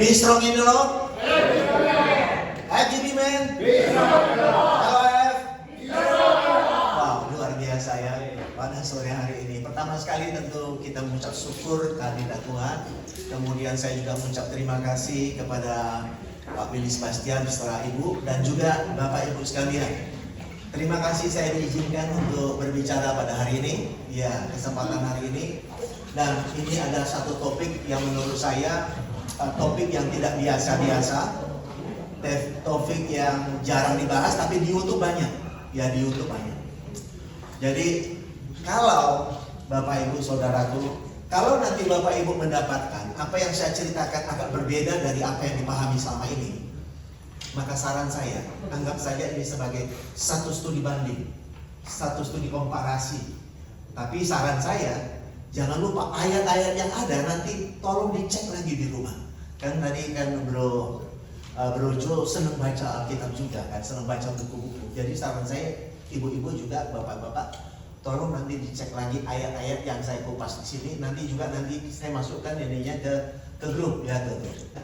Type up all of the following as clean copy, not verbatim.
Be strong in the Lord. IGB man. LF. Wow, luar biasa ya pada sore hari ini. Pertama sekali tentu kita mengucap syukur kehadirat Tuhan. Kemudian saya juga mengucap terima kasih kepada Pak Billy Sebastian beserta Ibu dan juga Bapak Ibu sekalian. Terima kasih saya diizinkan untuk berbicara pada hari ini. Ya, kesempatan hari ini. Dan ini adalah satu topik yang menurut saya topik yang tidak biasa-biasa. Topik yang jarang dibahas tapi di YouTube banyak. Ya, di YouTube banyak. Jadi kalau Bapak Ibu Saudaraku, kalau nanti Bapak Ibu mendapatkan apa yang saya ceritakan agak berbeda dari apa yang dipahami selama ini, maka saran saya, anggap saja ini sebagai satu studi banding, satu studi komparasi. Tapi saran saya, jangan lupa ayat-ayat yang ada nanti tolong dicek lagi di rumah. Kan tadi kan Bro Jo senang baca Alkitab juga kan, senang baca buku-buku. Jadi saran saya, ibu-ibu juga, bapak-bapak, tolong nanti dicek lagi ayat-ayat yang saya kupas di sini. Nanti saya masukkan ininya ke grup ya, ke grup.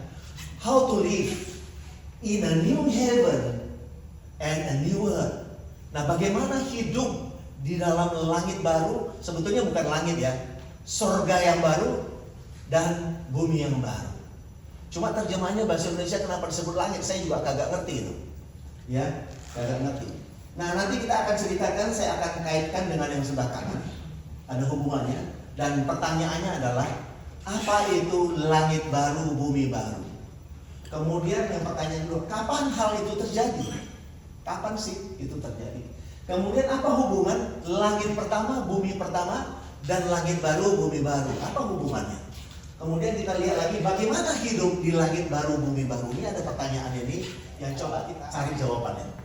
How to live in a new heaven and a new earth. Nah, bagaimana hidup di dalam langit baru? Sebetulnya bukan langit ya, surga yang baru dan bumi yang baru. Cuma terjemahannya bahasa Indonesia kenapa disebut langit, saya juga kagak ngerti itu. Ya, kagak ngerti. Nah, nanti kita akan ceritakan, saya akan kaitkan dengan yang sebelah kanan. Ada hubungannya. Dan pertanyaannya adalah, apa itu langit baru, bumi baru? Kemudian yang pertanyaan kedua, kapan hal itu terjadi? Kapan sih itu terjadi? Kemudian apa hubungan langit pertama, bumi pertama, dan langit baru, bumi baru? Apa hubungannya? Kemudian kita lihat lagi bagaimana hidup di langit baru, bumi baru. Ini ada pertanyaan ini yang coba kita cari jawabannya.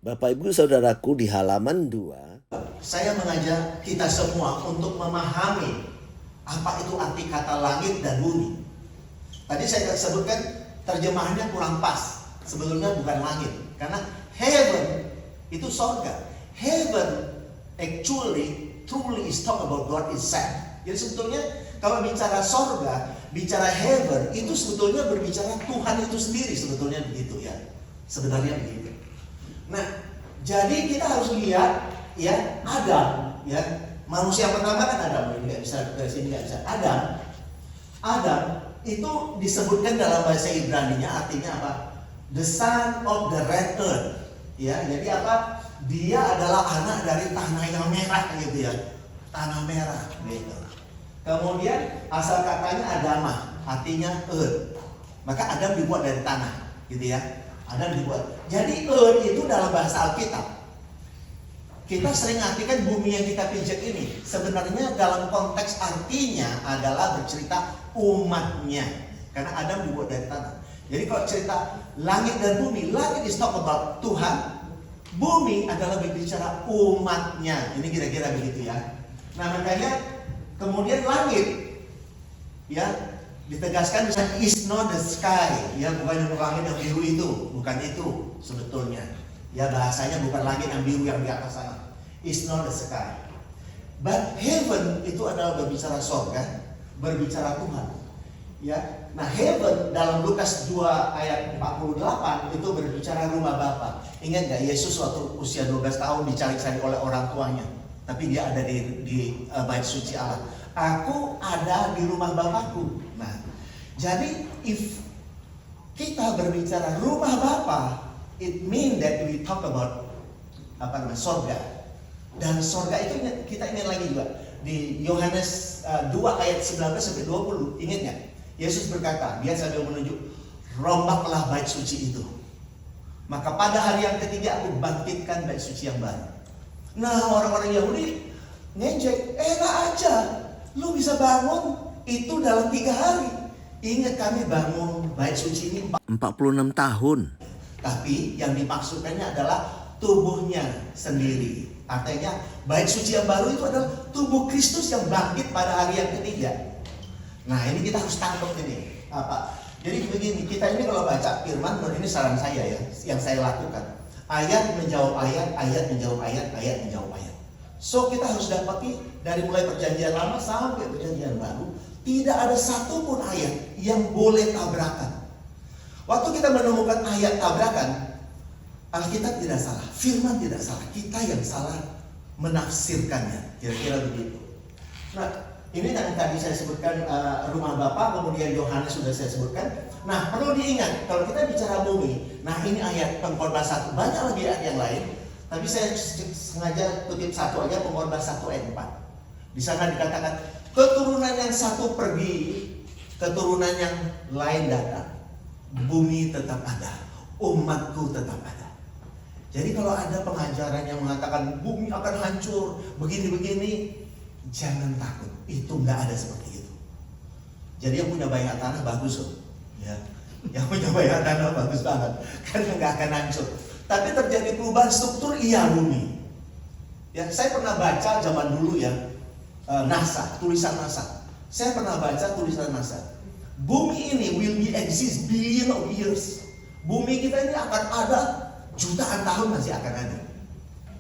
Bapak Ibu Saudaraku, di halaman 2, saya mengajak kita semua untuk memahami apa itu arti kata langit dan bumi. Tadi saya sebutkan terjemahannya kurang pas. Sebetulnya bukan langit. Karena heaven itu surga. Heaven actually truly is talk about God itself. Jadi sebetulnya kalau bicara surga, bicara heaven, itu sebetulnya berbicara Tuhan itu sendiri, sebetulnya begitu ya. Sebenarnya begitu. Nah, jadi kita harus lihat ya, Adam ya. Manusia pertama kan Adam, ini nggak bisa dari sini nggak bisa. Adam itu disebutkan dalam bahasa Ibrani-nya artinya apa? The son of the red earth. Ya, jadi apa? Dia adalah anak dari tanah yang merah gitu ya. Tanah merah gitu. Kemudian asal katanya Adamah, artinya earth. Maka Adam dibuat dari tanah, gitu ya. Adam dibuat. Jadi earth itu dalam bahasa Alkitab. Kita sering artikan bumi yang kita pijak ini. Sebenarnya dalam konteks artinya adalah bercerita umatnya. Karena Adam dibuat dari tanah. Jadi kalau cerita langit dan bumi, langit is talk about Tuhan. Bumi adalah berbicara umatnya. Ini kira-kira begitu ya. Nah, makanya kemudian langit ya ditegaskan is not the sky, ya bukan yang langit yang biru itu, bukan itu sebetulnya. Ya bahasanya bukan langit yang biru yang di atas sana. Is not the sky. But heaven itu adalah berbicara surga, berbicara Tuhan. Ya. Nah, heaven dalam Lukas 2 ayat 48 itu berbicara rumah Bapa. Ingat enggak Yesus waktu usia 12 tahun dicari-cari oleh orang tuanya. Tapi dia ada di bait suci Allah. Aku ada di rumah Bapakku. Nah, jadi if kita berbicara rumah Bapa, it mean that we talk about surga. Dan surga itu kita ingat lagi juga di Yohanes 2 ayat 19 sampai 20. Ingat nggak? Yesus berkata, dia sambil menunjuk, rombaklah bait suci itu. Maka pada hari yang ketiga aku bangkitkan bait suci yang baru. Nah, orang-orang Yahudi ngejek, enak aja, lu bisa bangun itu dalam 3 hari. Ingat kami bangun bait suci ini 46 tahun. Tapi yang dimaksudkannya adalah tubuhnya sendiri. Artinya bait suci yang baru itu adalah tubuh Kristus yang bangkit pada hari yang ketiga. Nah, ini kita harus tangkap ini. Jadi begini, kita ini kalau baca firman, ini saran saya ya, yang saya lakukan. Ayat menjawab ayat, ayat menjawab ayat, ayat menjawab ayat. So kita harus dapati dari mulai perjanjian lama sampai perjanjian baru, tidak ada satupun ayat yang boleh tabrakan. Waktu kita menemukan ayat tabrakan, Alkitab tidak salah, firman tidak salah, kita yang salah menafsirkannya, kira-kira begitu. Nah, ini yang tadi saya sebutkan rumah Bapa, kemudian Yohanes sudah saya sebutkan. Nah, perlu diingat kalau kita bicara bumi, nah ini ayat Pengkhotbah 1, banyak lagi ayat yang lain, tapi saya sengaja kutip satu aja, Pengkhotbah 1 ayat 4. Di sana dikatakan keturunan yang satu pergi, keturunan yang lain datang, bumi tetap ada, umatku tetap ada. Jadi kalau ada pengajaran yang mengatakan bumi akan hancur, begini-begini, jangan takut, itu nggak ada seperti itu. Jadi yang punya banyak tanah bagus loh, ya. Yang punya banyak tanah bagus banget, karena nggak akan hancur. Tapi terjadi perubahan struktur, iya bumi. Ya, saya pernah baca zaman dulu ya, NASA, tulisan NASA. Saya pernah baca tulisan NASA. Bumi ini will be exist billion of years. Bumi kita ini akan ada jutaan tahun, masih akan ada.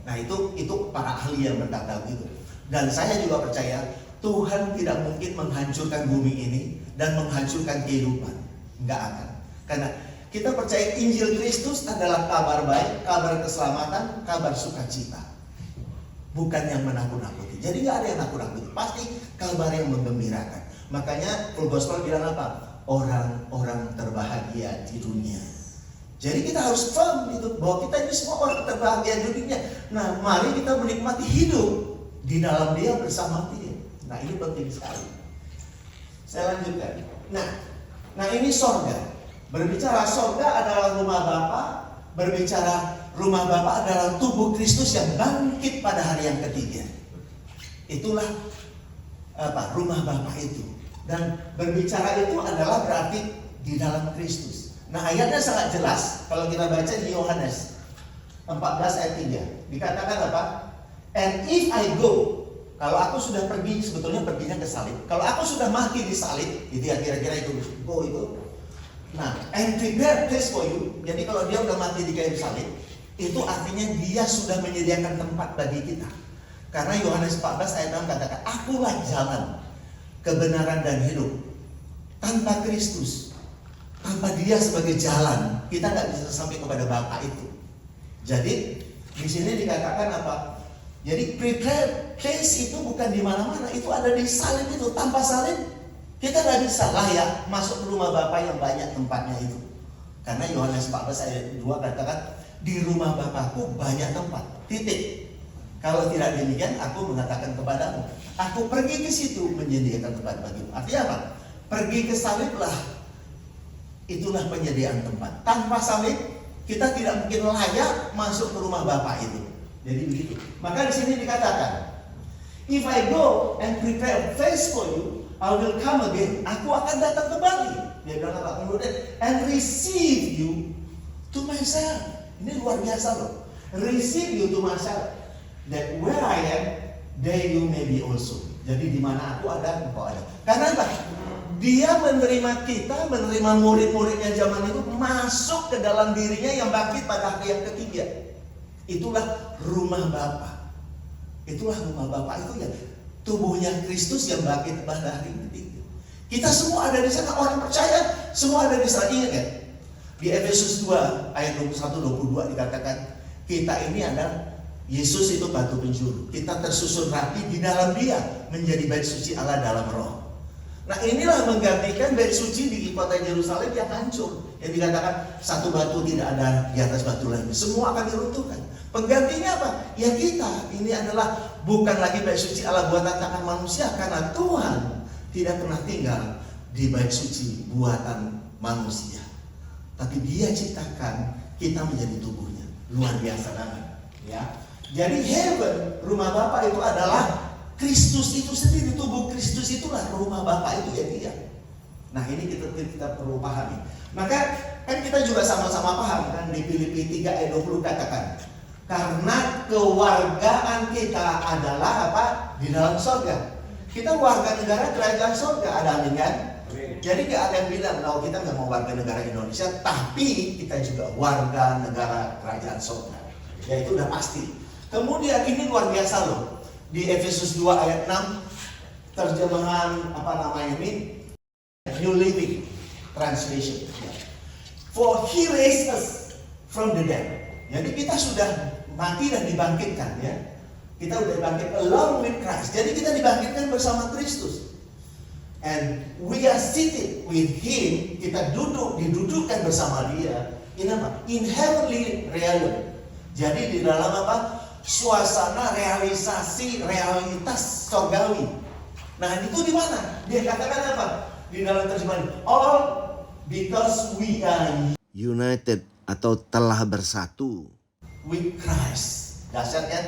Nah itu para ahli yang berkata begitu. Dan saya juga percaya Tuhan tidak mungkin menghancurkan bumi ini dan menghancurkan kehidupan. Enggak akan. Karena kita percaya Injil Kristus adalah kabar baik, kabar keselamatan, kabar sukacita. Bukan yang menakut-nakuti. Jadi nggak ada yang nakut-nakuti. Pasti kabar yang menggembirakan. Makanya Full Gospel bilang apa? Orang-orang terbahagia di dunia. Jadi kita harus firm itu bahwa kita ini semua orang terbahagia di dunia. Nah, mari kita menikmati hidup di dalam Dia, bersama Dia. Nah, ini penting sekali. Saya lanjutkan. Nah ini sorga. Berbicara sorga adalah rumah Bapa. Berbicara rumah Bapa adalah tubuh Kristus yang bangkit pada hari yang ketiga. Itulah rumah Bapa itu. Dan berbicara itu adalah berarti di dalam Kristus. Nah, ayatnya sangat jelas kalau kita baca di Yohanes 14 ayat 3. Dikatakan apa? And if I go, kalau aku sudah pergi, sebetulnya perginya ke salib. Kalau aku sudah mati di salib, itu ya kira-kira itu go itu. Nah, and prepare place for you. Jadi kalau dia udah mati di kayu salib, itu artinya dia sudah menyediakan tempat bagi kita. Karena Yohanes 14 ayat 6 katakan, akulah jalan, kebenaran dan hidup. Tanpa Kristus, tanpa Dia sebagai jalan, kita nggak bisa sampai kepada Bapa itu. Jadi di sini dikatakan apa? Jadi prepare place itu bukan di mana-mana, itu ada di salib itu. Tanpa salib kita nggak bisa layak masuk ke rumah Bapa yang banyak tempatnya itu. Karena Yohanes 14 ayat 2 katakan, di rumah Bapakku banyak tempat. Titik. Kalau tidak demikian, aku mengatakan kepadamu, aku pergi ke situ menyediakan tempat bagimu. Artinya apa? Pergi ke saliblah. Itulah penyediaan tempat. Tanpa salib, kita tidak mungkin layak masuk ke rumah Bapa itu. Jadi begitu. Maka di sini dikatakan, if I go and prepare a place for you, I will come again. Aku akan datang kembali. Dia bilang apa? Kemudian, and receive you to myself. Ini luar biasa loh. Receive you to myself. That where I am, there you may be also. Jadi di mana aku ada, engkau ada. Karena apa? Dia menerima kita, menerima murid-muridnya zaman itu, masuk ke dalam dirinya yang bangkit pada hari yang ketiga. Itulah rumah Bapa. Itulah rumah Bapa itu ya, tubuhnya Kristus yang bangkit pada hari yang ketiga. Kita semua ada di sana, orang percaya semua ada di sana. Ingat ya? Di Efesus 2 ayat 21-22 dikatakan, kita ini adalah Yesus itu batu penjuru. Kita tersusun rapi di dalam Dia, menjadi bait suci Allah dalam Roh. Nah, inilah menggantikan bait suci di kota Yerusalem yang hancur. Yang dikatakan satu batu tidak ada di atas batu lain. Semua akan diruntuhkan. Penggantinya apa? Ya kita. Ini adalah bukan lagi bait suci Allah buatan tangan manusia, karena Tuhan tidak pernah tinggal di bait suci buatan manusia. Tapi Dia ciptakan kita menjadi tubuhnya. Luar biasa banget, ya. Jadi heaven, rumah Bapa itu adalah Kristus itu sendiri. Tubuh Kristus itulah rumah Bapa itu ya Dia. Nah, ini kita perlu pahami. Maka kan kita juga sama-sama paham kan, di Filipi 3 ayat 20 katakan, karena kewargaan kita adalah apa? Di dalam surga. Kita warga negara kerajaan surga, ada amin kan? Jadi gak ada yang bilang, kalau kita gak mau warga negara Indonesia, tapi kita juga warga negara kerajaan surga. Ya itu udah pasti. Kemudian ini luar biasa loh. di Efesus 2 ayat 6, terjemahan apa namanya ini? New Living Translation. For he raised us from the dead. Jadi kita sudah mati dan dibangkitkan ya. Kita sudah dibangkit along with Christ. Jadi kita dibangkitkan bersama Kristus. And we are seated with him. Kita didudukkan bersama dia. In heavenly realm. Jadi di dalam apa? Suasana realitas surgawi. Nah itu di mana? Dia katakan apa? Di dalam terjemahan, all because we are United atau telah bersatu. with Christ. Dahsyat kan?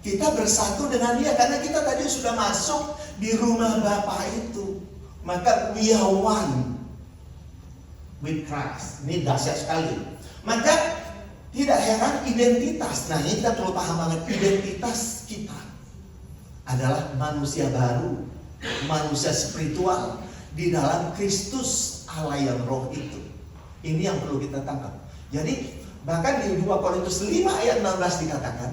Kita bersatu dengan dia karena kita tadi sudah masuk di rumah Bapa itu. Maka we are one with Christ. Ini dahsyat sekali. Maka tidak heran identitas. Nah ini kita perlu paham banget. Identitas kita adalah manusia baru, manusia spiritual di dalam Kristus Allah yang roh itu. Ini yang perlu kita tangkap. Jadi bahkan di 2 Korintus 5 ayat 16 dikatakan,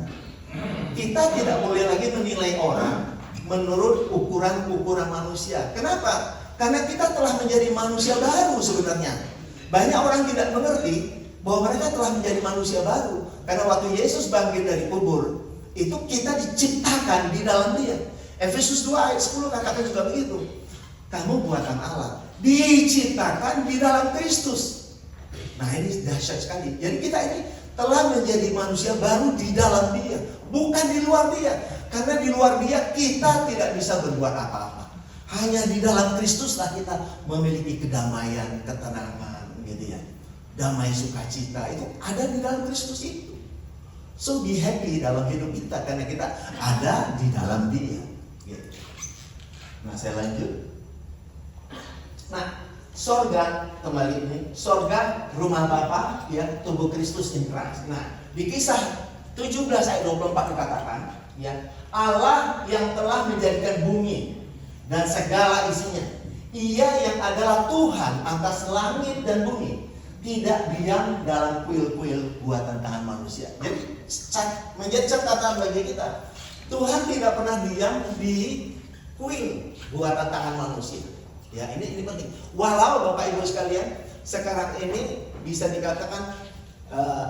kita tidak boleh lagi menilai orang menurut ukuran-ukuran manusia. Kenapa? Karena kita telah menjadi manusia baru sebenarnya. Banyak orang tidak mengerti bahwa mereka telah menjadi manusia baru. Karena waktu Yesus bangkit dari kubur, itu kita diciptakan di dalam dia. Efesus 2 ayat 10 katakan juga begitu. Kamu buatan Allah, diciptakan di dalam Kristus. Nah ini dahsyat sekali. Jadi kita ini telah menjadi manusia baru di dalam dia, bukan di luar dia. Karena di luar dia kita tidak bisa berbuat apa-apa. Hanya di dalam Kristuslah kita memiliki kedamaian, ketenangan, gitu ya. Damai sukacita itu ada di dalam Kristus itu. So be happy dalam hidup kita karena kita ada di dalam dia. Gitu. Nah saya lanjut. Nah, sorga kembali ini, sorga rumah Bapa, ya, tubuh Kristus in Christ. Nah, di kisah 17 ayat 24 dikatakan, ya, Allah yang telah menjadikan bumi dan segala isinya, Ia yang adalah Tuhan atas langit dan bumi, tidak diam dalam kuil-kuil buatan tangan manusia. Jadi menjadi catatan bagi kita, Tuhan tidak pernah diam di kuil buatan tangan manusia. Ya, ini penting. Walau Bapak Ibu sekalian, sekarang ini bisa dikatakan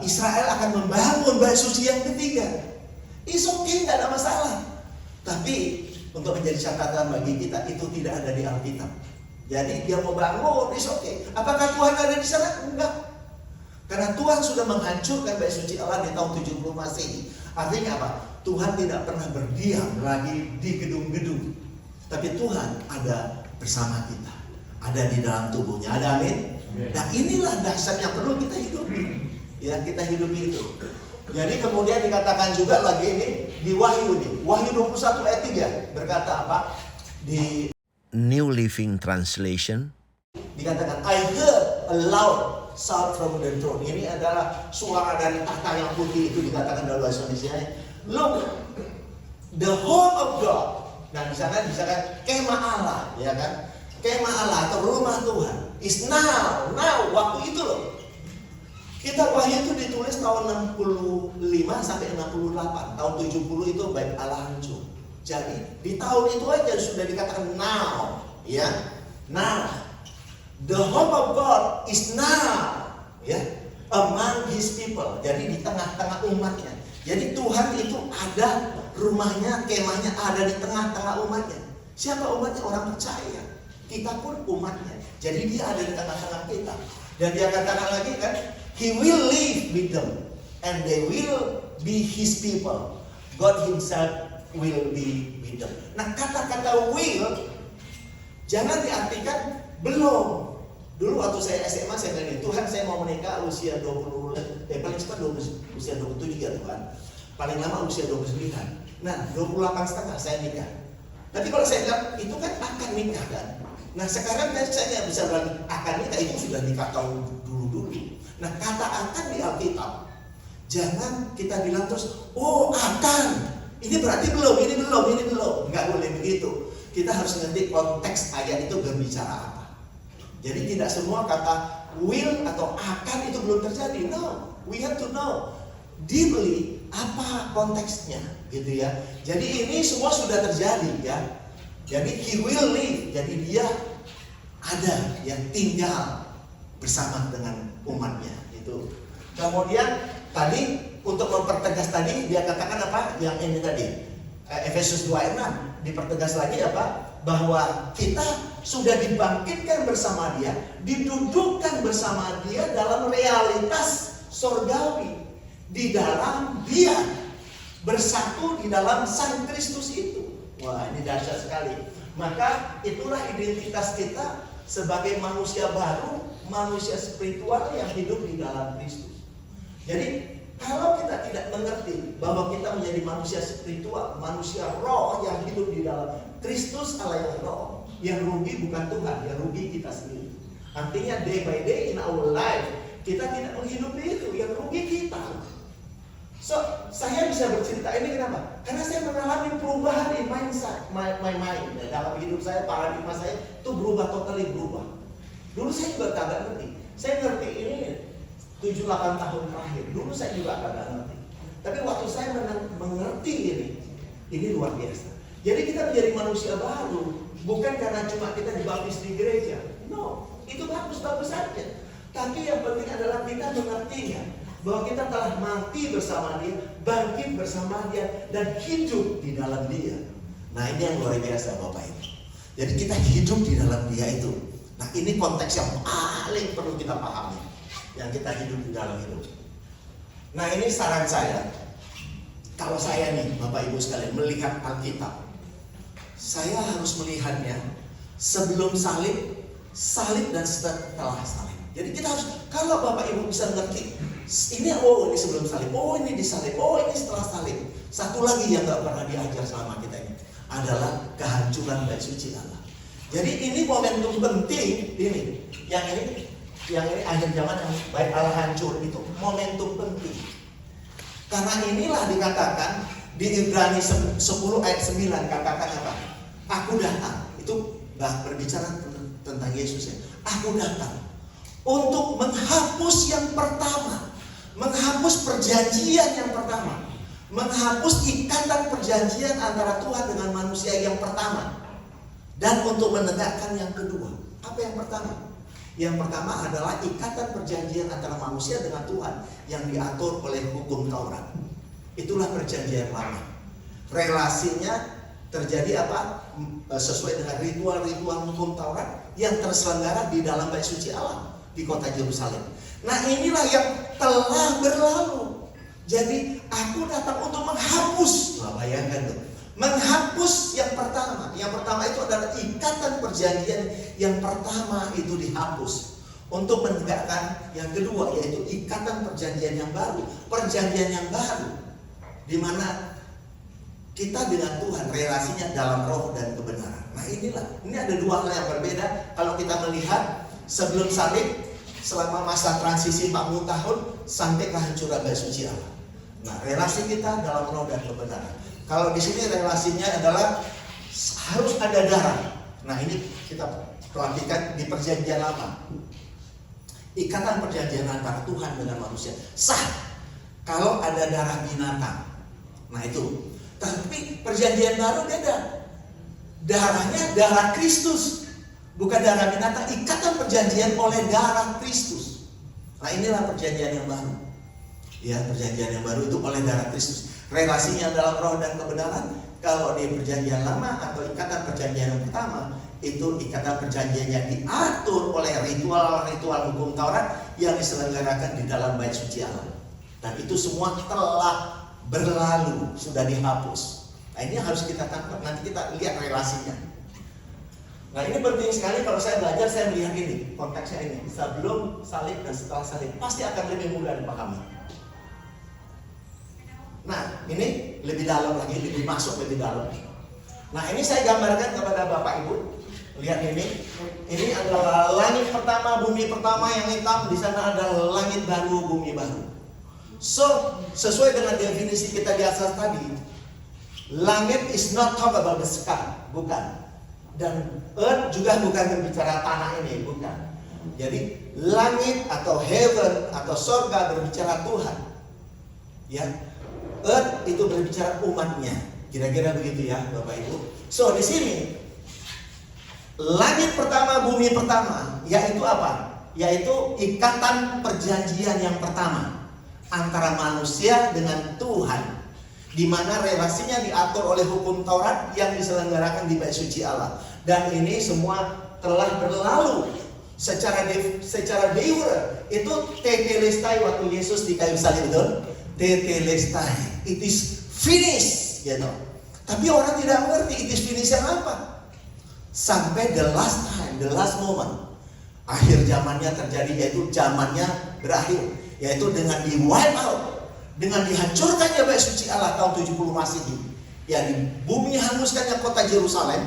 Israel akan membangun bait suci yang ketiga. It's okay, tidak ada masalah. Tapi untuk menjadi catatan bagi kita, itu tidak ada di Alkitab. Jadi dia mau bangun, it's okay. Apakah Tuhan ada di sana? Enggak. Karena Tuhan sudah menghancurkan bait suci Allah di tahun 70 Masehi. Artinya apa? Tuhan tidak pernah berdiam lagi di gedung-gedung. Tapi Tuhan ada bersama kita, ada di dalam tubuhnya, ada amin. Nah inilah dasar yang perlu kita hidupi, ya kita hidupi itu. Jadi kemudian dikatakan juga lagi ini di Wahyu nih, Wahyu 21 ayat 3 berkata apa? Di New Living Translation. Dikatakan I heard a loud shout from the throne. Ini adalah suara dari tahta yang putih itu dikatakan dalam bahasa Indonesia. Look, the home of God. Nah misalkan kemah Allah, ya kan? Kemah Allah atau rumah Tuhan is now waktu itu loh. Kita Wahyu itu ditulis tahun 65 sampai 68. Tahun 70 itu bait Allah hancur. Jadi di tahun itu aja sudah dikatakan now, ya. Now the home of God is now, ya, among His people. Jadi di tengah-tengah umatnya. Jadi Tuhan itu ada rumahnya, kemahnya ada di tengah-tengah umatnya. Siapa umatnya? Orang percaya. Kita pun umatnya. Jadi dia ada di tengah-tengah kita. Dan dia katakan lagi kan, He will live with them and they will be His people. God Himself will be with them. Nah kata-kata will jangan diartikan belum. Dulu waktu saya SMA saya bilang, Tuhan saya mau menikah usia 20, paling cepat usia 27 ya Tuhan. Paling lama usia 29. Nah 28 setengah saya nikah. Tapi kalau saya bilang itu kan akan nikah kan. Nah sekarang saya bisa bilang akan nikah, itu sudah nikah tahun dulu. Nah kata akan di Alkitab jangan kita bilang terus oh akan. Ini berarti belum, ini belum. Nggak boleh begitu. Kita harus ngerti konteks ayat itu berbicara apa. Jadi tidak semua kata will atau akan itu belum terjadi. No, we have to know deeply apa konteksnya gitu ya. Jadi ini semua sudah terjadi ya. Jadi he will live. Jadi dia ada yang tinggal bersama dengan umatnya itu. Kemudian tadi untuk mempertegas tadi dia katakan apa? Yang ini tadi Efesus 2:6 dipertegas lagi apa? Bahwa kita sudah dibangkitkan bersama dia, didudukkan bersama dia dalam realitas surgawi, di dalam dia, bersatu di dalam Sang Kristus itu. Wah, ini dahsyat sekali. Maka itulah identitas kita sebagai manusia baru, manusia spiritual yang hidup di dalam Kristus. Jadi kalau kita tidak mengerti bahwa kita menjadi manusia spiritual, manusia roh yang hidup di dalam Kristus Allah yang roh, yang rugi bukan Tuhan, yang rugi kita sendiri. Artinya day by day in our life kita tidak menghidupi itu, yang rugi kita. So, saya bisa bercerita ini kenapa? Karena saya mengalami perubahan di mindset, my mind. Dalam hidup saya, paradigma saya itu berubah, totally berubah. Dulu saya juga kagak ngerti. Saya ngerti ini 7-8 tahun terakhir. Dulu saya juga kagak ngerti. Tapi waktu saya mengerti ini luar biasa. Jadi kita menjadi manusia baru, bukan karena cuma kita dibaptis di gereja. No, itu bagus-bagus saja. Tapi yang penting adalah kita mengertinya, bahwa kita telah mati bersama dia, bangkit bersama dia, dan hidup di dalam dia. Nah, ini yang luar biasa Bapak Ibu. Jadi kita hidup di dalam dia itu. Nah, ini konteks yang paling perlu kita pahami, yang kita hidup di dalam hidup. Nah, ini saran saya. Kalau saya nih Bapak Ibu sekalian melihat Alkitab, saya harus melihatnya sebelum salib, salib dan setelah salib. Jadi kita harus, kalau Bapak Ibu bisa ngerti, ini sebelum salib, ini disalib, ini setelah salib. Satu lagi yang gak pernah diajar selama kita ini adalah kehancuran bait suci Allah. Jadi ini momentum penting ini, yang ini akhir zaman yang bait Allah hancur itu momentum penting. Karena inilah dikatakan di Ibrani 10 ayat 9 katakan apa? Aku datang. Itu berbicara tentang Yesus ya. Aku datang untuk menghapus yang pertama, menghapus perjanjian yang pertama, menghapus ikatan perjanjian antara Tuhan dengan manusia yang pertama, dan untuk menegakkan yang kedua. Apa yang pertama? Yang pertama adalah ikatan perjanjian antara manusia dengan Tuhan yang diatur oleh hukum Taurat. Itulah perjanjian lama. Relasinya terjadi apa? Sesuai dengan ritual-ritual hukum Taurat yang terselenggara di dalam bait suci Allah di kota Yerusalem. Nah, inilah yang telah berlalu. Jadi aku datang untuk menghapus. Nah, bayangkan tuh, menghapus yang pertama. Yang pertama itu adalah ikatan perjanjian yang pertama itu dihapus, untuk menegakkan yang kedua, yaitu ikatan perjanjian yang baru. Perjanjian yang baru di mana kita dengan Tuhan relasinya dalam roh dan kebenaran. Nah, ini ada dua hal yang berbeda kalau kita melihat sebelum salib, selama masa transisi 40 tahun sampai kehancuran bait suci Allah. Nah, relasi kita dalam roh dan kebenaran. Kalau di sini relasinya adalah harus ada darah. Nah, ini kita perhatikan di perjanjian lama. Ikatan perjanjian antara Tuhan dengan manusia sah kalau ada darah binatang. Nah, itu. Tapi perjanjian baru beda. Darahnya darah Kristus, bukan darah binatang. Ikatan perjanjian oleh darah Kristus. Nah, inilah perjanjian yang baru. Ya, perjanjian yang baru itu oleh darah Kristus. Relasinya dalam roh dan kebenaran. Kalau di perjanjian lama atau ikatan perjanjian yang pertama, itu ikatan perjanjian yang diatur oleh ritual-ritual hukum Taurat yang diselenggarakan di dalam bait suci Allah. Dan itu semua telah berlalu, sudah dihapus. Nah, ini harus kita tangkap, nanti kita lihat relasinya. Nah, ini penting sekali. Kalau saya belajar, saya melihat ini, konteksnya ini, sebelum salib dan setelah salib, pasti akan lebih mudah dipahami. Nah, ini lebih dalam lagi, lebih masuk lebih dalam. Nah, ini saya gambarkan kepada Bapak Ibu. Lihat ini adalah langit pertama, bumi pertama yang hitam. Di sana ada langit baru, bumi baru. So, sesuai dengan definisi kita di atas tadi, langit is not talk about the sky, bukan. Dan earth juga bukan berbicara tanah ini, bukan. Jadi langit atau heaven atau surga berbicara Tuhan. Ya, Earth itu berbicara umatnya. Kira-kira begitu ya Bapak Ibu. So di sini langit pertama, bumi pertama, yaitu apa? Yaitu ikatan perjanjian yang pertama antara manusia dengan Tuhan, di mana relasinya diatur oleh hukum Taurat yang diselenggarakan di Bait Suci Allah. Dan ini semua telah berlalu secara de jure. Itu tetelestai waktu Yesus di kayu salib, betul? Tetelestai, it is finished, gitu. Tapi orang tidak mengerti it is finished yang apa. Sampai the last time, the last moment, akhir zamannya terjadi, yaitu zamannya berakhir, yaitu dengan di wipe out, dengan dihancurkannya Bait Suci Allah tahun 70 Masehi, ya di bumi hanguskannya kota Yerusalem,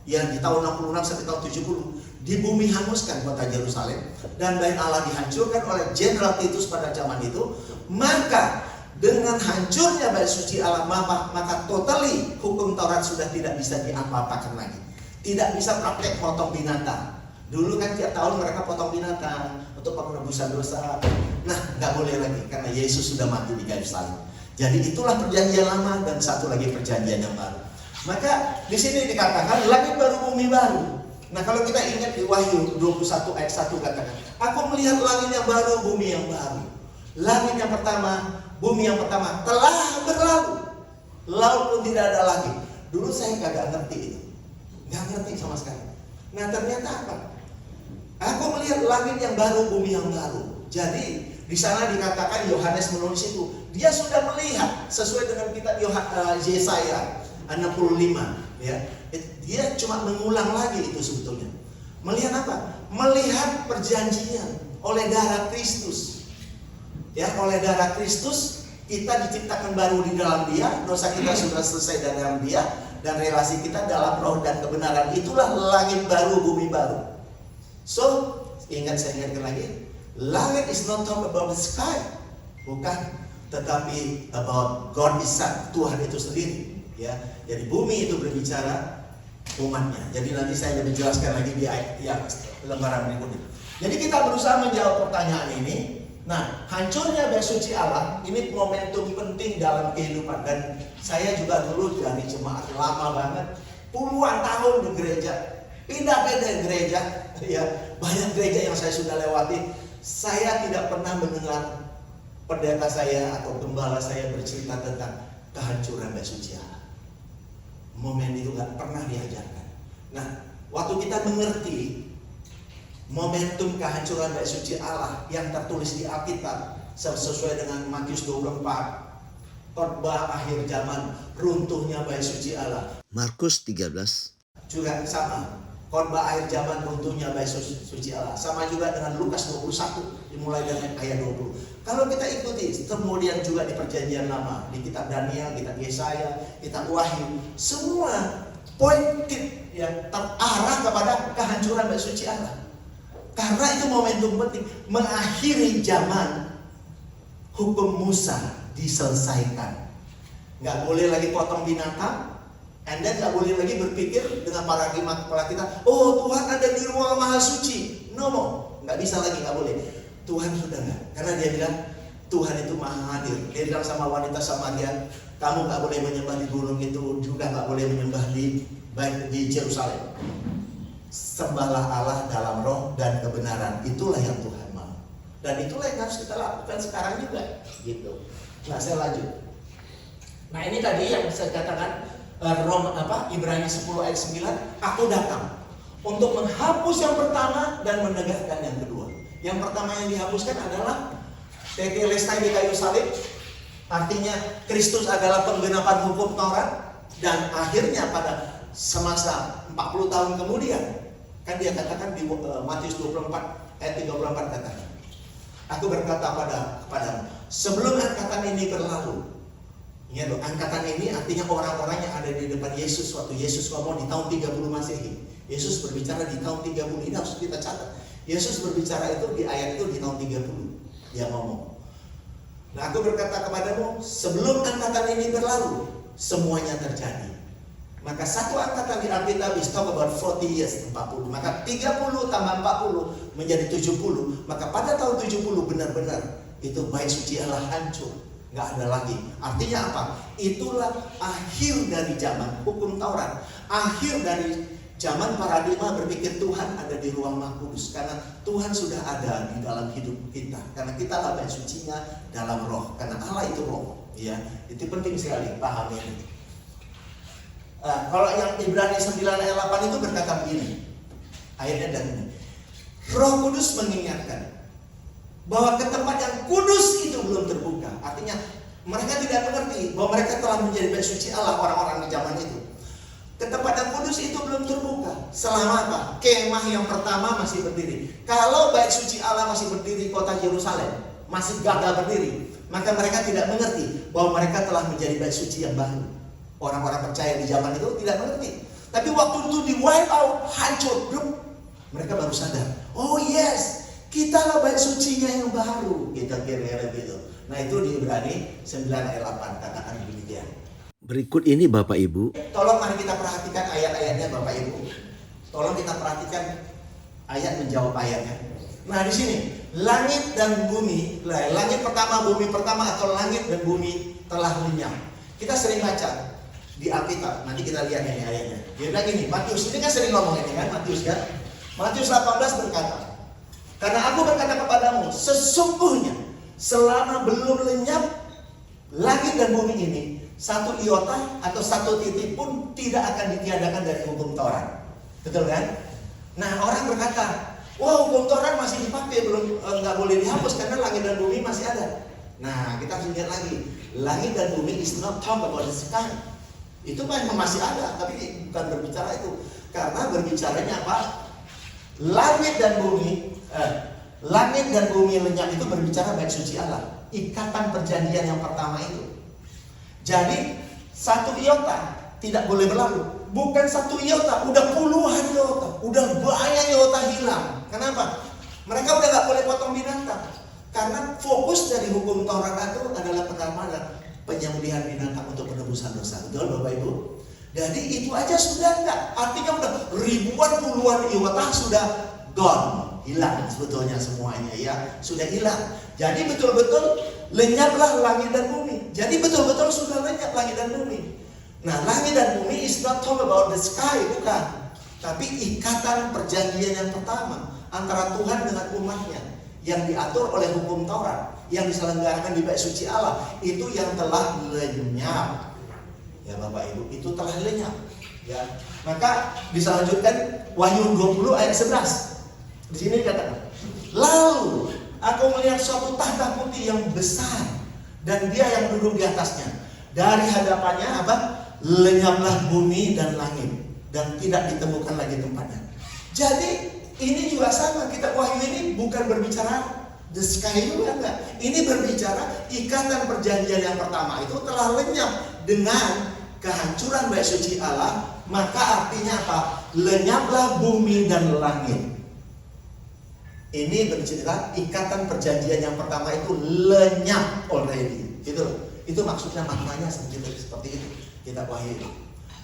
ya di tahun 66 sampai tahun 70, di bumi hanguskan kota Yerusalem, dan Bait Allah dihancurkan oleh Jenderal Titus pada zaman itu. Maka dengan hancurnya Bait Suci Allah, maka totally hukum Taurat sudah tidak bisa diapa-apakan lagi. Tidak bisa praktek potong binatang. Dulu kan tiap tahun mereka potong binatang untuk penebusan dosa. Nah, nggak boleh lagi karena Yesus sudah mati di kayu salib. Jadi itulah perjanjian lama dan satu lagi perjanjian yang baru. Maka di sini dikatakan langit baru, bumi baru. Nah, kalau kita ingat di Wahyu 21 ayat 1 katakan, aku melihat langit yang baru, bumi yang baru. Langit yang pertama, bumi yang pertama telah berlalu. Laut pun tidak ada lagi. Dulu saya kagak ngerti itu. Nggak ngerti sama sekali. Nah, ternyata apa? Aku melihat langit yang baru, bumi yang baru. Jadi di sana dikatakan Yohanes menulis itu, dia sudah melihat sesuai dengan kitab Yesaya 65, ya. Dia cuma mengulang lagi itu sebetulnya. Melihat apa? Melihat perjanjian oleh darah Kristus. Ya, oleh darah Kristus kita diciptakan baru di dalam Dia, dosa kita sudah selesai dalam Dia, dan relasi kita dalam roh dan kebenaran. Itulah langit baru, bumi baru. So, saya ingatkan lagi, langit is not talk about the sky, bukan, tetapi about God is Son, Tuhan itu sendiri. Ya, jadi bumi itu berbicara umatnya. Jadi nanti saya lebih jelaskan lagi di ayat yang lembaran berikutnya. Jadi kita berusaha menjawab pertanyaan ini. Nah, hancurnya Bait Suci Allah ini momentum penting dalam kehidupan. Dan saya juga dulu dari jemaat lama banget, puluhan tahun di gereja, pindah-pindah gereja, ya banyak gereja yang saya sudah lewati. Saya tidak pernah mendengar pendeta saya atau gembala saya bercerita tentang kehancuran Bait Suci Allah. Momen itu nggak pernah diajarkan. Nah, waktu kita mengerti momentum kehancuran Bait Suci Allah yang tertulis di Alkitab sesuai dengan Matius 24, khotbah akhir zaman, runtuhnya Bait Suci Allah. Markus 13 juga sama, khotbah akhir zaman, runtuhnya Bait Suci Allah. Sama juga dengan Lukas 21, dimulai dengan ayat 20. Kalau kita ikuti, kemudian juga di perjanjian lama, di kitab Daniel, kitab Yesaya, kitab Wahyu, semua pointed ya terarah kepada kehancuran Bait Suci Allah. Karena itu momentum penting, mengakhiri zaman hukum Musa diselesaikan. Nggak boleh lagi potong binatang, and then nggak boleh lagi berpikir dengan paradigma kepala kita, oh Tuhan ada di ruang maha suci. No, nggak bisa lagi, nggak boleh. Tuhan sudah nggak, karena dia bilang Tuhan itu maha hadir. Dia bilang sama wanita Samaria, kamu nggak boleh menyembah di gunung itu, juga nggak boleh menyembah di Yerusalem. Sembahlah Allah dalam roh dan kebenaran. Itulah yang Tuhan mau. Dan itulah yang harus kita lakukan sekarang juga. Gitu. Nah, saya lanjut. Nah, ini tadi yang saya katakan Ibrani 10 ayat 9, aku datang untuk menghapus yang pertama dan menegakkan yang kedua. Yang pertama yang dihapuskan adalah tetelestai di kayu salib. Artinya Kristus adalah penggenapan hukum Taurat, dan akhirnya pada semasa 40 tahun kemudian, kan dia katakan di Matius 24 ayat 34 katakan, aku berkata kepadamu, sebelum angkatan ini berlalu. Ingat loh, angkatan ini artinya orang-orang yang ada di depan Yesus waktu Yesus ngomong di tahun 30 Masehi. Yesus berbicara di tahun 30, ini harus kita catat. Yesus berbicara itu di ayat itu di tahun 30. Dia ngomong, nah aku berkata kepadamu, sebelum angkatan ini berlalu, semuanya terjadi. Maka satu angkatan di Alkitab is talk about 40 years, 40. Maka 30 tambah 40 menjadi 70. Maka pada tahun 70 benar-benar itu Bait Suci Allah hancur. nggak ada lagi. Artinya apa? Itulah akhir dari zaman hukum Taurat, akhir dari zaman paradigma berpikir Tuhan ada di ruang Maha Kudus, karena Tuhan sudah ada di dalam hidup kita, karena kita lah bait sucinya dalam roh, karena Allah itu roh. Ya, itu penting sekali paham ini. Kalau yang Ibrani 9 ayat 8 itu berkata begini, ayatnya dan ini, Roh Kudus mengingatkan bahwa ke tempat yang kudus itu belum terbuka. Artinya mereka tidak mengerti bahwa mereka telah menjadi bait suci Allah, orang-orang di zaman itu. Ke tempat yang kudus itu belum terbuka. Selama apa? Kemah yang pertama masih berdiri. Kalau bait suci Allah masih berdiri kota Yerusalem, masih gagal berdiri, maka mereka tidak mengerti bahwa mereka telah menjadi bait suci yang baru. Orang-orang percaya di zaman itu tidak mengerti. Tapi waktu itu di wipe out, hancur, mereka baru sadar. Oh yes, kita lah bait sucinya yang baru. Kita kira-kira gitu. Nah itu di Ibrani 9 ayat 8 katakan demikian. Berikut ini Bapak Ibu. Tolong mari kita perhatikan ayat-ayatnya Bapak Ibu. Tolong kita perhatikan ayat menjawab ayatnya. Nah di sini langit dan bumi, langit pertama, bumi pertama atau langit dan bumi telah lenyap. Kita sering baca di Alkitab. Nanti kita lihat ini ayatnya. Dia bilang gini, Matius ini kan sering ngomong ini kan, Matius kan. Matius 18 berkata, karena aku berkata kepadamu, sesungguhnya selama belum lenyap langit dan bumi ini, satu iota atau satu titik pun tidak akan ditiadakan dari hukum Taurat. Betul kan? Nah orang berkata, wah hukum Taurat masih dipakai, belum nggak boleh dihapus karena langit dan bumi masih ada. Nah kita harus lihat lagi, langit dan bumi is not talk about the sky. Itu memang masih ada, tapi bukan berbicara itu. Karena berbicaranya apa? Langit dan bumi lenyap itu berbicara bait suci Allah, ikatan perjanjian yang pertama itu. Jadi satu iota tidak boleh berlalu. Bukan satu iota, udah puluhan iota, udah banyak iota hilang. Kenapa? Mereka udah gak boleh potong binatang. Karena fokus dari hukum Taurat itu adalah pertama penyembelihan binatang untuk penebusan dosa. Betul Bapak Ibu? Jadi itu aja sudah enggak. Artinya udah ribuan puluhan iota sudah gone, hilang sebetulnya semuanya ya, sudah hilang. Jadi betul-betul lenyaplah langit dan bumi. Jadi betul-betul sudah lenyap langit dan bumi. Nah, langit dan bumi is not talk about the sky, bukan. Tapi ikatan perjanjian yang pertama antara Tuhan dengan umatnya yang diatur oleh hukum Taurat, yang diselenggarakan di bait suci Allah, itu yang telah lenyap. Ya Bapak Ibu, itu telah lenyap. Ya. Maka diselanjutkan Wahyu 20 ayat 11. Di sini dikatakan, lalu aku melihat suatu tahta putih yang besar dan dia yang duduk di atasnya. Dari hadapannya apa? Lenyaplah bumi dan langit dan tidak ditemukan lagi tempatnya. Jadi ini juga sama, kita Wahyu ini bukan berbicara the sky juga enggak. Ini berbicara ikatan perjanjian yang pertama itu telah lenyap dengan kehancuran bait suci Allah. Maka artinya apa? Lenyaplah bumi dan langit. Ini bercerita ikatan perjanjian yang pertama itu lenyap already. Itu maksudnya maknanya seperti itu. Kita Wahyu itu.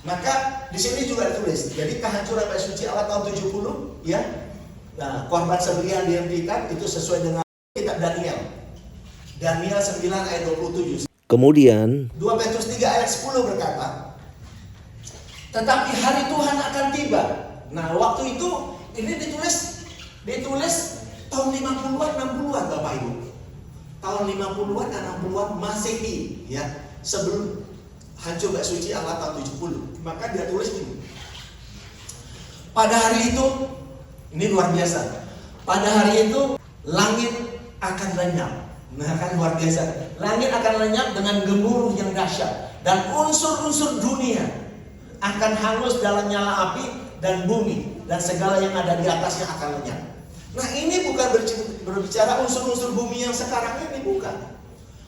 Maka di sini juga ditulis. Jadi kehancuran bait suci Allah tahun 70, ya. Nah, korban sembelihan dihentikan itu sesuai dengan kitab Daniel. Daniel 9 ayat 27. Kemudian 2 Petrus 3 ayat 10 berkata, tetapi hari Tuhan akan tiba. Nah, waktu itu ini ditulis tahun 50-an, 60-an Bapak Ibu. Tahun 50-an, 60-an Masehi, ya. Sebelum hancur bait suci Allah tahun 70. Maka dia tulis ini. Pada hari itu, ini luar biasa. Pada hari itu langit akan lenyap. Nah kan luar biasa. Langit akan lenyap dengan gemuruh yang dahsyat, dan unsur-unsur dunia akan hangus dalam nyala api, dan bumi dan segala yang ada di atasnya akan lenyap. Nah ini bukan berbicara unsur-unsur bumi yang sekarang ini, bukan.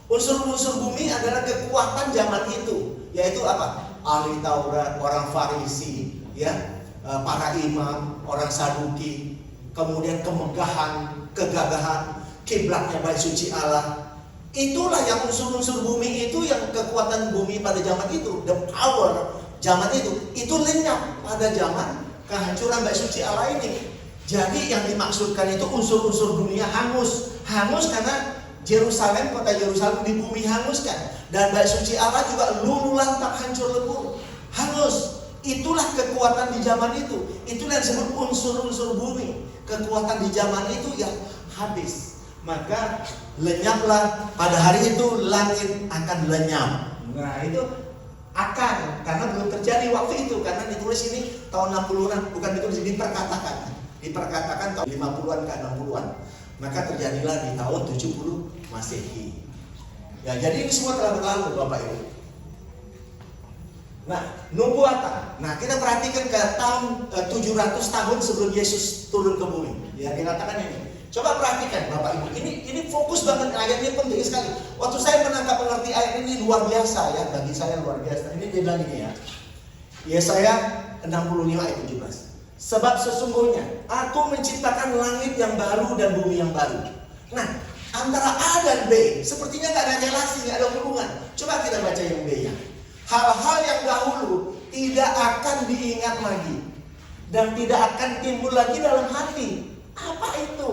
Unsur-unsur bumi adalah kekuatan zaman itu, yaitu apa? Ahli Taurat, orang Farisi, ya, para imam, orang Saduki, kemudian kemegahan, kegagahan, kiblatnya bait suci Allah. Itulah yang unsur-unsur bumi itu, yang kekuatan bumi pada zaman itu, the power zaman itu lenyap pada zaman kehancuran bait suci Allah ini. Jadi yang dimaksudkan itu unsur-unsur dunia hangus karena Yerusalem, kota Yerusalem di bumi hanguskan, dan bait suci Allah juga luluh lantak, hancur lebur, hangus. Itulah kekuatan di zaman itu. Itulah yang disebut unsur-unsur bumi. Kekuatan di zaman itu yang habis. Maka lenyaplah pada hari itu, langit akan lenyap. Nah itu akan, karena belum terjadi waktu itu, karena ditulis ini tahun 60-an, bukan ditulis, diperkatakan tahun 50-an ke 60-an. Maka terjadilah di tahun 70 Masehi. Ya, jadi ini semua telah berlalu, Bapak Ibu. Nah, nubuatan. Nah, kita perhatikan ke tahun 700 tahun sebelum Yesus turun ke bumi. Ya, dikatakan ini. Coba perhatikan, Bapak Ibu. Ini fokus banget, ayat ini penting sekali. Waktu saya menangkap mengerti ayat ini luar biasa ya, bagi saya luar biasa. Ini dia bilang ini ya. Yesaya 65 ayat 17. Sebab sesungguhnya aku menciptakan langit yang baru dan bumi yang baru. Nah, antara A dan B sepertinya nggak ada relasi, nggak ada hubungan. Coba kita baca yang B-nya. Hal-hal yang dahulu tidak akan diingat lagi dan tidak akan timbul lagi dalam hati. Apa itu?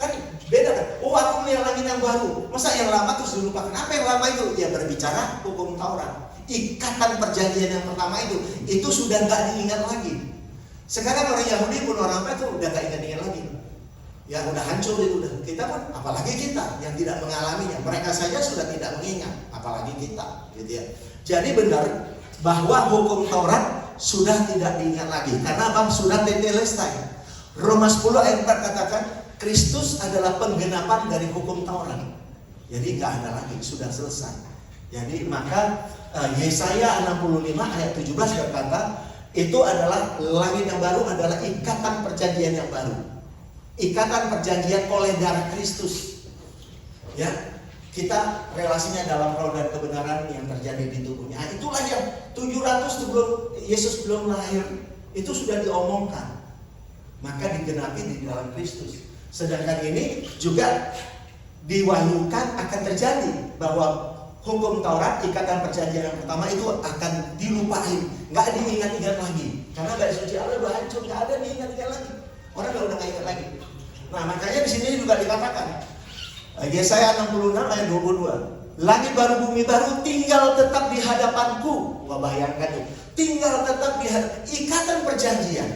Kan beda kan? Oh, aku melihat langit yang baru. Masa yang lama terus dilupakan? Apa yang lama itu? Ya berbicara hukum Taurat. Ikatan perjanjian yang pertama itu sudah nggak diingat lagi. Sekarang orang Yahudi pun orang apa itu udah gak ingat-ingat lagi. Ya udah hancur itu udah. Kita pun apalagi kita yang tidak mengalaminya. Mereka saja sudah tidak mengingat, apalagi kita, gitu ya. Jadi benar bahwa hukum Taurat sudah tidak diingat lagi karena apa? Sudah tetelestai. Roma 10 ayat 4 katakan Kristus adalah penggenapan dari hukum Taurat. Jadi gak ada lagi, sudah selesai. Jadi maka Yesaya 65 ayat 17 berkata itu adalah langit yang baru, adalah ikatan perjanjian yang baru. Ikatan perjanjian oleh darah Kristus. Ya, kita relasinya dalam roh dan kebenaran yang terjadi di tubuhnya. Nah, itulah yang 700 sebelum Yesus belum lahir itu sudah diomongkan. Maka digenapi di dalam Kristus. Sedangkan ini juga diwahyukan akan terjadi bahwa hukum Taurat, ikatan perjanjian yang pertama itu akan dilupain, nggak diingat-ingat lagi. Karena bait suci Allah udah hancur, nggak ada diingat-ingat lagi. Orang udah nggak ingat lagi. Nah, makanya di sini juga dikatakan Yesaya 66 ayat 22. Langit baru bumi baru tinggal tetap di hadapanku. Wah, bayangkan tuh. Tinggal tetap di hadapan, ikatan perjanjian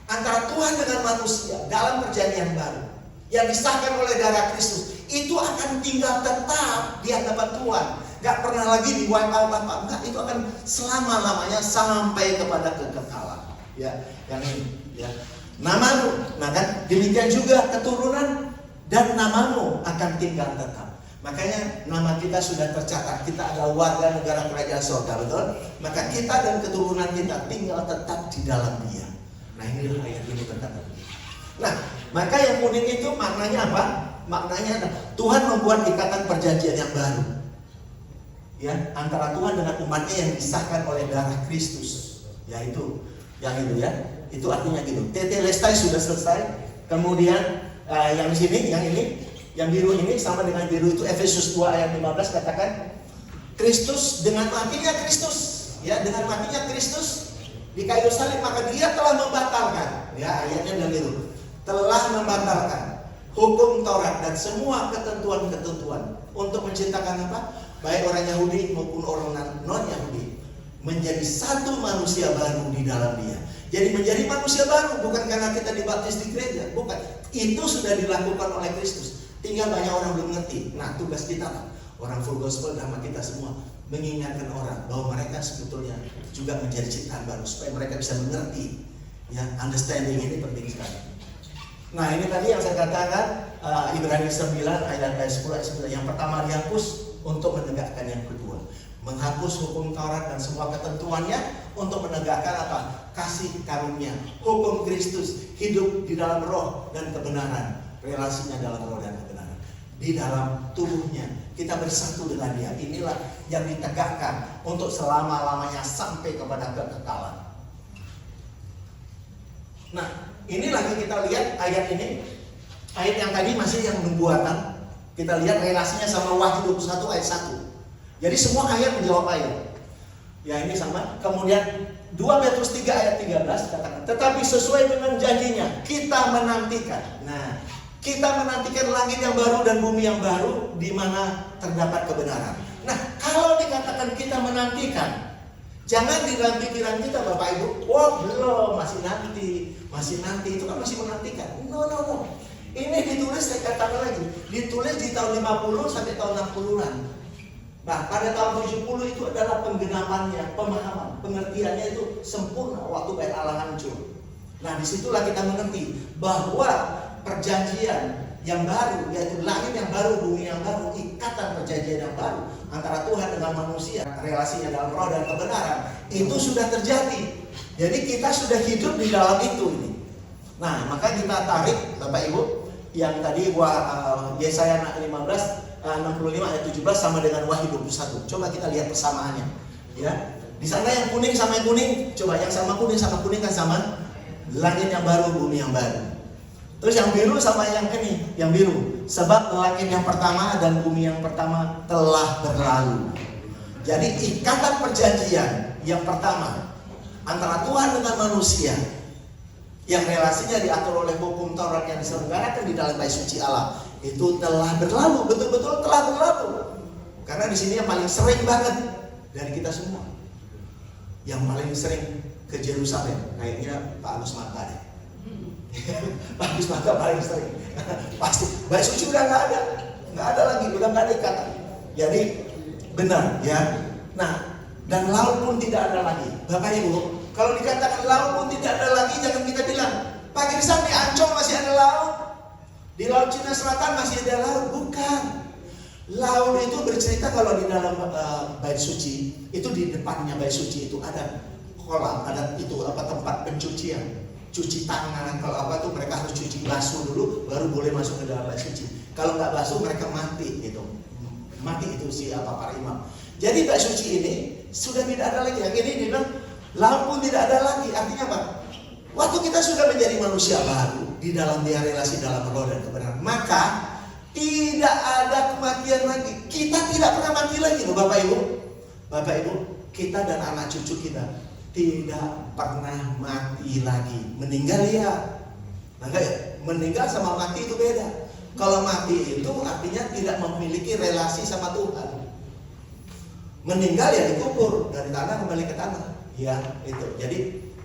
antara Tuhan dengan manusia dalam perjanjian baru yang disahkan oleh darah Kristus. Itu akan tinggal tetap di hadapan Tuhan. Gak pernah lagi di wipe out apa enggak, itu akan selama-lamanya sampai kepada kekekalan. Ya, yang ini ya. Namamu, nah kan demikian juga keturunan dan namamu akan tinggal tetap. Makanya nama kita sudah tercatat, kita adalah warga negara kerajaan surga, betul? Maka kita dan keturunan kita tinggal tetap di dalam Dia. Nah, inilah ayat ini berkata. Nah, maka yang unik itu maknanya apa? Maknanya adalah Tuhan membuat ikatan perjanjian yang baru. Ya, antara Tuhan dengan umatnya yang disahkan oleh darah Kristus. Yaitu yang itu ya. Itu artinya gitu. Tetelestai sudah selesai. Kemudian yang di sini, yang ini, yang biru ini sama dengan biru itu Efesus 2 ayat 15 katakan Kristus dengan matinya Kristus, ya, dengan matinya Kristus di kayu salib maka Dia telah membatalkan. Ya, ayatnya bilang gitu. Telah membatalkan hukum Taurat dan semua ketentuan-ketentuan untuk menciptakan apa? Baik orang Yahudi maupun orang non-Yahudi menjadi satu manusia baru di dalam Dia. Jadi menjadi manusia baru bukan karena kita dibaptis di gereja, bukan. Itu sudah dilakukan oleh Kristus. Tinggal banyak orang belum mengerti. Nah, tugas kita orang full gospel sama kita semua mengingatkan orang bahwa mereka sebetulnya juga menjadi ciptaan baru supaya mereka bisa mengerti. Ya, understanding ini penting sekali. Nah, ini tadi yang saya katakan Ibrani 9 ayat 10 ayat 9. Yang pertama dihapus untuk menegakkan yang kedua. Menghapus hukum Taurat dan semua ketentuannya untuk menegakkan apa? Kasih karunia. Hukum Kristus, hidup di dalam roh dan kebenaran. Relasinya dalam roh dan kebenaran. Di dalam tubuhnya kita bersatu dengan Dia. Inilah yang ditegakkan untuk selama-lamanya sampai kepada kekekalan. Nah, ini lagi kita lihat ayat ini. Ayat yang tadi masih yang nubuatan. Kita lihat relasinya sama Wahyu 21 ayat 1. Jadi semua ayat menjawab ayat. Ya, ini sama. Kemudian 2 Petrus 3 ayat 13 katakan, tetapi sesuai dengan janjinya kita menantikan. Nah, Kita menantikan langit yang baru dan bumi yang baru di mana terdapat kebenaran. Nah, kalau dikatakan kita menantikan, jangan di dalam pikiran kita Bapak Ibu, wah belum, masih nanti, itu kan masih menantikan. No. Ini ditulis, saya katakan lagi, ditulis di tahun 50 sampai tahun 60-an. Nah, pada tahun 70 itu adalah penggenapannya, pemahaman, pengertiannya itu sempurna waktu bait Allah hancur. Nah, disitulah kita mengerti bahwa perjanjian yang baru, yaitu langit yang baru, bumi yang baru, ikatan perjanjian yang baru antara Tuhan dengan manusia, relasinya dalam roh dan kebenaran, itu sudah terjadi. Jadi kita sudah hidup di dalam itu ini. Nah, maka kita tarik Bapak Ibu yang tadi Yesaya 65 ayat 17 sama dengan Wahyu 21. Coba kita lihat persamaannya. Ya. Di sana yang kuning sama yang kuning, coba yang sama kuning kan sama langit yang baru, bumi yang baru. Terus yang biru sama yang ini, yang biru. Sebab langit yang pertama dan bumi yang pertama telah berlalu. Jadi ikatan perjanjian yang pertama antara Tuhan dengan manusia, yang relasinya diatur oleh hukum Taurat yang diselenggarakan di dalam bait suci Allah, itu telah berlalu, betul-betul telah berlalu. Karena di sini yang paling sering banget dari kita semua, yang paling sering ke Yerusalem, kayaknya Pak Agus Mata deh. Pak Agus Mata paling sering. Pasti bait suci udah nggak ada lagi, udah nggak ada ikatan. Jadi benar ya. Nah, dan laut pun tidak ada lagi, Bapak Ibu. Kalau dikatakan laut pun tidak ada lagi, jangan kita bilang Pak Girisan di Ancol masih ada laut, di Laut Cina Selatan masih ada laut. Bukan. Laut itu bercerita kalau di dalam bait suci itu, di depannya bait suci itu ada kolam, ada itu tempat pencucian, cuci tangan. Kalau tuh mereka harus cuci basuh dulu, baru boleh masuk ke dalam bait suci. Kalau nggak basuh mereka mati gitu. Mati itu para imam. Jadi bait suci ini sudah tidak ada lagi. Yang ini dibilang laut pun tidak ada lagi. Artinya apa? Waktu kita sudah menjadi manusia baru di dalam dia relasi dalam roh dan kebenaran, maka tidak ada kematian lagi. Kita tidak pernah mati lagi loh Bapak Ibu. Bapak Ibu, kita dan anak cucu kita tidak pernah mati lagi. Meninggal ya. Nah, meninggal sama mati itu beda. Kalau mati itu artinya tidak memiliki relasi sama Tuhan. Meninggal ya dikubur, dari tanah kembali ke tanah. Ya, itu. Jadi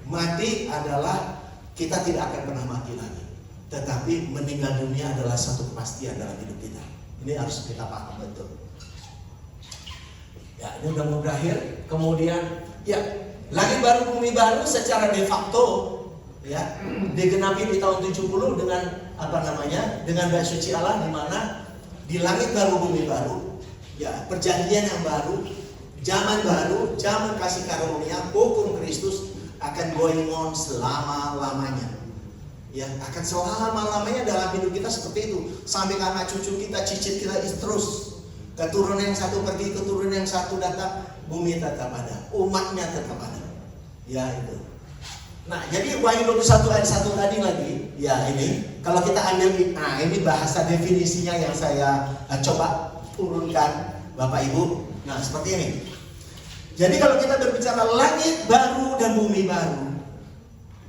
mati adalah kita tidak akan pernah mati lagi. Tetapi meninggal dunia adalah satu kepastian dalam hidup kita. Ini harus kita paham betul. Ya, ini udah mau berakhir. Kemudian, ya, langit baru bumi baru secara de facto ya digenapi di tahun 70 dengan dengan bait suci Allah, di mana di langit baru bumi baru, ya, perjanjian yang baru, zaman baru, zaman kasih karunia, hukum Kristus akan going on selama-lamanya. Ya, akan selama-lamanya dalam hidup kita seperti itu. Sampai anak cucu kita, cicit kita terus. Keturunan yang satu pergi, keturunan yang satu datang, bumi tetap ada, umatnya tetap ada. Ya, itu. Nah, jadi Wahyu 21 ayat 1 tadi lagi, ya ini, kalau kita ambil, nah ini bahasa definisinya yang saya coba turunkan Bapak Ibu. Nah, seperti ini. Jadi kalau kita berbicara langit baru dan bumi baru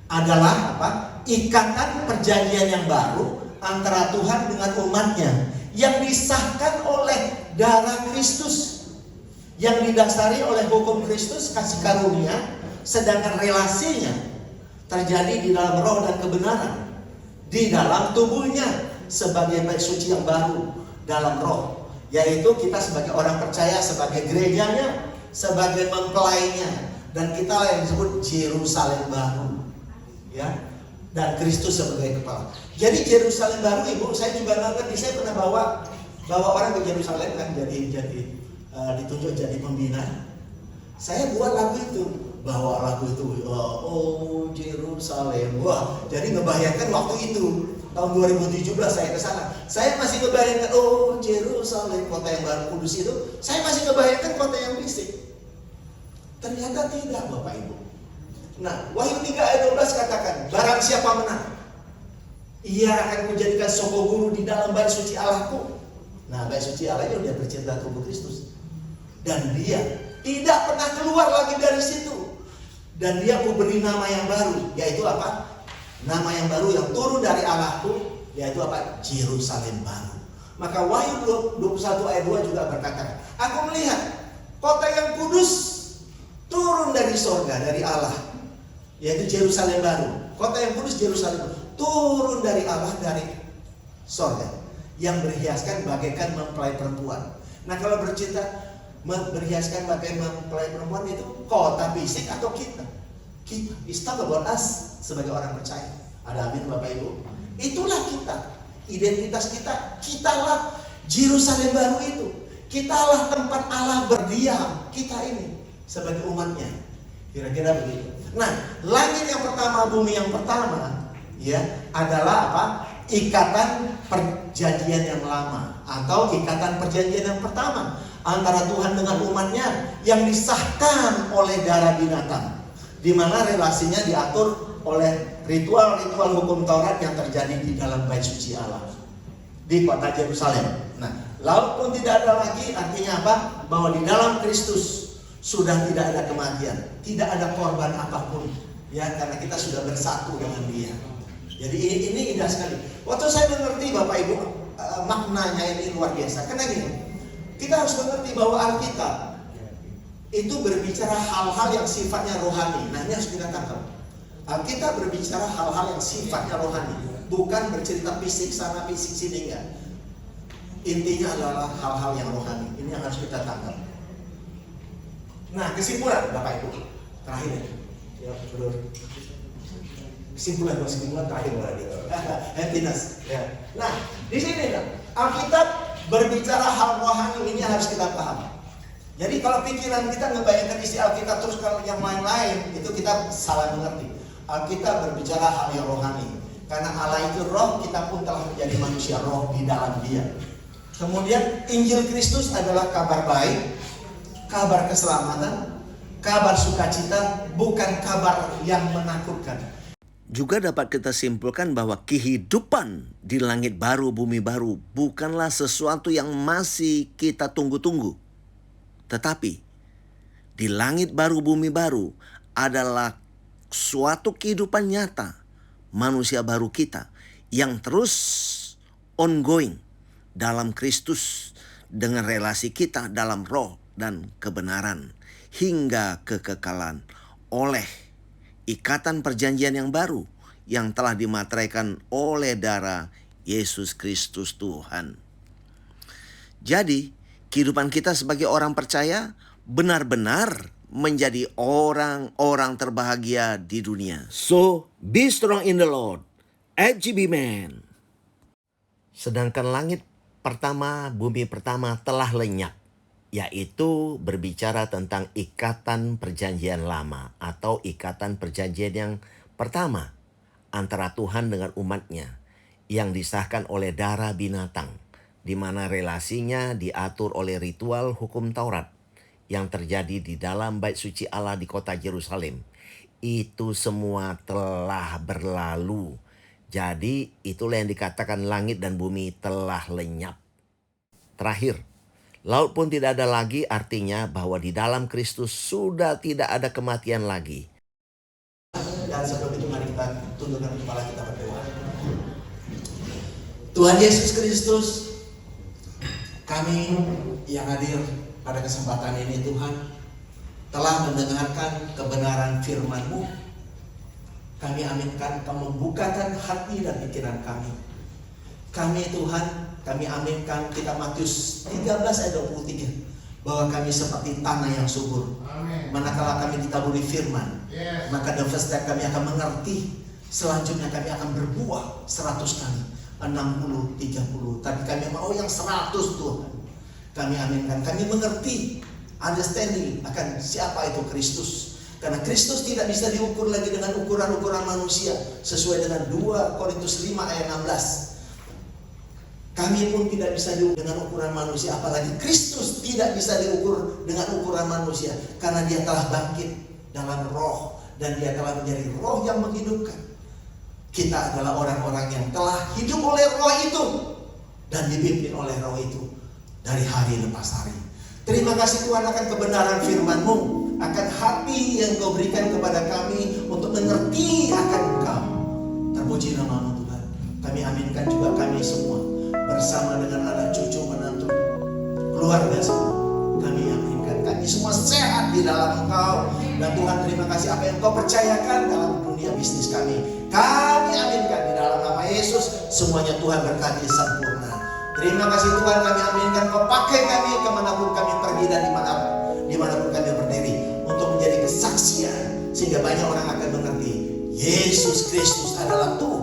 adalah apa? Ikatan perjanjian yang baru antara Tuhan dengan umatnya yang disahkan oleh darah Kristus, yang didasari oleh hukum Kristus, kasih karunia, sedangkan relasinya terjadi di dalam roh dan kebenaran, di dalam tubuhnya sebagai bait suci yang baru dalam roh, yaitu kita sebagai orang percaya, sebagai gerejanya, sebagai mempelainya, dan kita yang disebut Yerusalem baru, ya, dan Kristus sebagai kepala. Jadi Yerusalem baru, Ibu, saya juga nggak ngerti. Saya pernah bawa orang ke Yerusalem kan, jadi ditunjuk jadi pembina. Saya buat lagu itu, bawa lagu itu, oh Yerusalem, wah, jadi ngebayangkan waktu itu tahun 2017 saya ke sana. Saya masih ngebayangkan, oh Yerusalem, kota yang baru kudus itu, saya masih ngebayangkan kota yang fisik. Ternyata tidak, Bapak Ibu. Nah, Wahyu 3 ayat 12 katakan, barang siapa menang, ia akan menjadikan soko guru di dalam bait suci Allahku. Nah, bait suci Allahnya udah bercinta tubuh Kristus. Dan dia tidak pernah keluar lagi dari situ. Dan dia kuberi nama yang baru, yaitu apa? Nama yang baru yang turun dari Allahku, yaitu apa? Yerusalem baru. Maka Wahyu 21 ayat 2 juga berkata, aku melihat kota yang kudus turun dari sorga, dari Allah, yaitu Yerusalem baru. Kota yang kudus Yerusalem baru, turun dari Allah, dari sorga, yang berhiaskan bagaikan mempelai perempuan. Nah, kalau bercerita berhiaskan bagaikan mempelai perempuan, itu kota fisik atau kita? Kita, it's talk about us sebagai orang percaya. Ada amin Bapak Ibu? Itulah kita, identitas kita. Kitalah Yerusalem baru itu. Kitalah tempat Allah berdiam. Kita ini sebagai umatnya. Kira-kira begitu. Nah, langit yang pertama, bumi yang pertama, ya, adalah apa? Ikatan perjanjian yang lama, atau ikatan perjanjian yang pertama antara Tuhan dengan umatnya, yang disahkan oleh darah binatang, di mana relasinya diatur oleh ritual-ritual hukum Taurat yang terjadi di dalam bait suci Allah di kota Yerusalem. Nah, laut pun tidak ada lagi, artinya apa? Bahwa di dalam Kristus sudah tidak ada kematian, tidak ada korban apapun, ya, karena kita sudah bersatu dengan Dia. Jadi ini indah sekali. Waktu saya mengerti Bapak Ibu, maknanya ini luar biasa. Karena gini, kita harus mengerti bahwa Alkitab itu berbicara hal-hal yang sifatnya rohani. Nah, ini harus kita tangkap. Alkitab berbicara hal-hal yang sifatnya rohani, bukan bercerita fisik sana fisik sini, enggak. Intinya adalah hal-hal yang rohani. Ini yang harus kita tangkap. Nah, kesimpulan Bapak Ibu terakhir ya, kesimpulan terakhir berarti happiness ya. Nah, di sini Alkitab berbicara hal rohani, ini harus kita paham. Jadi kalau pikiran kita ngebayangkan isi Alkitab terus kalau yang lain-lain, itu kita salah mengerti. Alkitab berbicara hal yang rohani, karena Allah itu roh, kita pun telah menjadi manusia roh di dalam Dia. Kemudian Injil Kristus adalah kabar baik, kabar keselamatan, kabar sukacita, bukan kabar yang menakutkan. Juga dapat kita simpulkan bahwa kehidupan di langit baru, bumi baru bukanlah sesuatu yang masih kita tunggu-tunggu. Tetapi di langit baru, bumi baru adalah suatu kehidupan nyata manusia baru kita yang terus ongoing dalam Kristus dengan relasi kita dalam roh dan kebenaran hingga kekekalan oleh ikatan perjanjian yang baru yang telah dimateraikan oleh darah Yesus Kristus Tuhan. Jadi, kehidupan kita sebagai orang percaya benar-benar menjadi orang-orang terbahagia di dunia. So, be strong in the Lord. FGB Man. Sedangkan langit pertama, bumi pertama telah lenyap, yaitu berbicara tentang ikatan perjanjian lama atau ikatan perjanjian yang pertama antara Tuhan dengan umatnya yang disahkan oleh darah binatang, di mana relasinya diatur oleh ritual hukum Taurat yang terjadi di dalam bait suci Allah di kota Yerusalem. Itu semua telah berlalu. Jadi itulah yang dikatakan langit dan bumi telah lenyap. Terakhir, laut pun tidak ada lagi, artinya bahwa di dalam Kristus sudah tidak ada kematian lagi. Dan sebelum itu mari kita tundukkan kepala kita berdoa. Tuhan Yesus Kristus, kami yang hadir pada kesempatan ini Tuhan telah mendengarkan kebenaran firman-Mu. Kami aminkan Kau membukakan hati dan pikiran kami. Kami Tuhan, kami aminkan kitab Matius 13 ayat 23 bahwa kami seperti tanah yang subur. Manakala kami ditaburi firman, maka the first step kami akan mengerti. Selanjutnya kami akan berbuah 100 kali, 60, 30. Tapi kami mau yang 100 Tuhan. Kami aminkan, kami mengerti, understanding akan siapa itu Kristus. Karena Kristus tidak bisa diukur lagi dengan ukuran-ukuran manusia, sesuai dengan 2 Korintus 5 ayat 16. Kami pun tidak bisa diukur dengan ukuran manusia, apalagi Kristus tidak bisa diukur dengan ukuran manusia, karena Dia telah bangkit dalam roh dan Dia telah menjadi roh yang menghidupkan. Kita adalah orang-orang yang telah hidup oleh roh itu dan dipimpin oleh roh itu dari hari lepas hari. Terima kasih Tuhan akan kebenaran firman-Mu, akan hati yang Kau berikan kepada kami untuk mengerti akan Engkau. Terpuji nama-Mu Tuhan. Kami aminkan juga kami semua bersama dengan anak cucu menantu keluarga semua. Kami aminkan, kami semua sehat di dalam Engkau. Dan Tuhan, terima kasih apa yang Engkau percayakan dalam dunia bisnis kami. Kami aminkan di dalam nama Yesus. Semuanya Tuhan berkati sempurna. Terima kasih Tuhan, kami aminkan Kau pakai kami kemanapun kami pergi dan dimanapun kami berdiri, untuk menjadi kesaksian sehingga banyak orang akan mengerti Yesus Kristus adalah Tuhan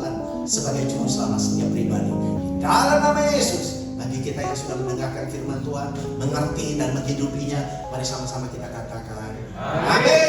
sebagai juru selamat setiap pribadi. Di dalam nama Yesus, bagi kita yang sudah mendengarkan firman Tuhan, mengerti dan menghidupinya, mari sama-sama kita katakan amin.